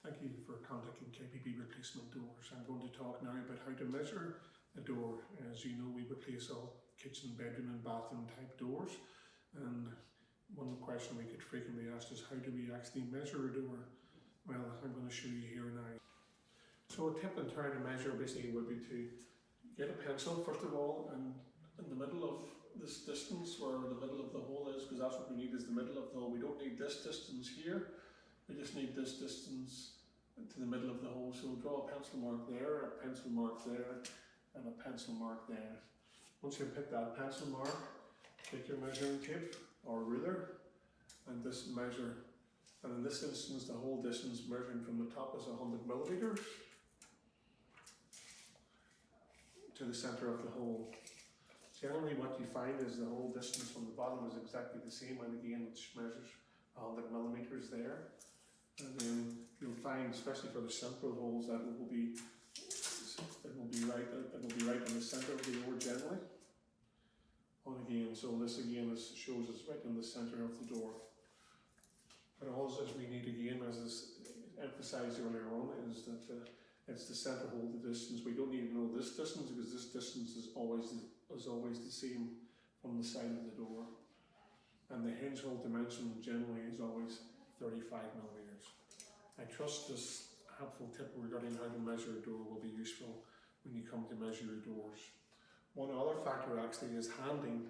Thank you for contacting KPB Replacement Doors. I'm going to talk now about how to measure a door. As you know, we replace all kitchen, bedroom and bathroom type doors. And one question we get frequently asked is, how do we actually measure a door? Well, I'm going to show you here now. So a tip in trying to measure basically would be to get a pencil first of all, and in the middle of this distance where the middle of the hole is, because that's what we need, is the middle of the hole. We don't need this distance here, we just need this distance to the middle of the hole. So draw a pencil mark there, a pencil mark there, and a pencil mark there. Once you pick that pencil mark, take your measuring tape or ruler and just measure. And in this instance, the whole distance measuring from the top is 100 millimeters to the center of the hole. Generally what you find is the whole distance from the bottom is exactly the same, and again it measures 100 millimeters there. And then you'll find, especially for the central holes, that it will be right in the center of the door generally. And again, so this again shows us right in the center of the door. But all this we need again, as is emphasized earlier on, is that it's the center hole, the distance. We don't need to know this distance, because this distance is always the same from the side of the door. And the hinge hole dimension generally is always 35 millimeters. I trust this helpful tip regarding how to measure a door will be useful when you come to measure your doors. One other factor actually is handing.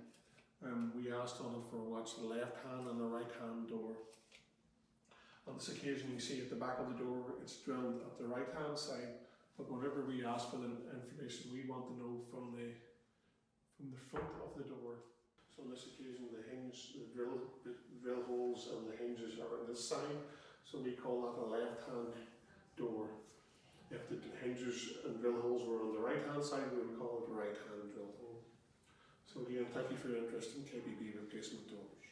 We asked on it for what's the left hand and the right hand door. On this occasion you see at the back of the door it's drilled at the right hand side, but whenever we ask for the information we want to know from the front of the door. So on this occasion the hinge, the drill holes and the hinges are on this side, so we call that a left hand door. If the hinges and drill holes were on the right hand side, we would call it a right hand drill hole. So again, thank you for your interest in KPB Replacement Doors.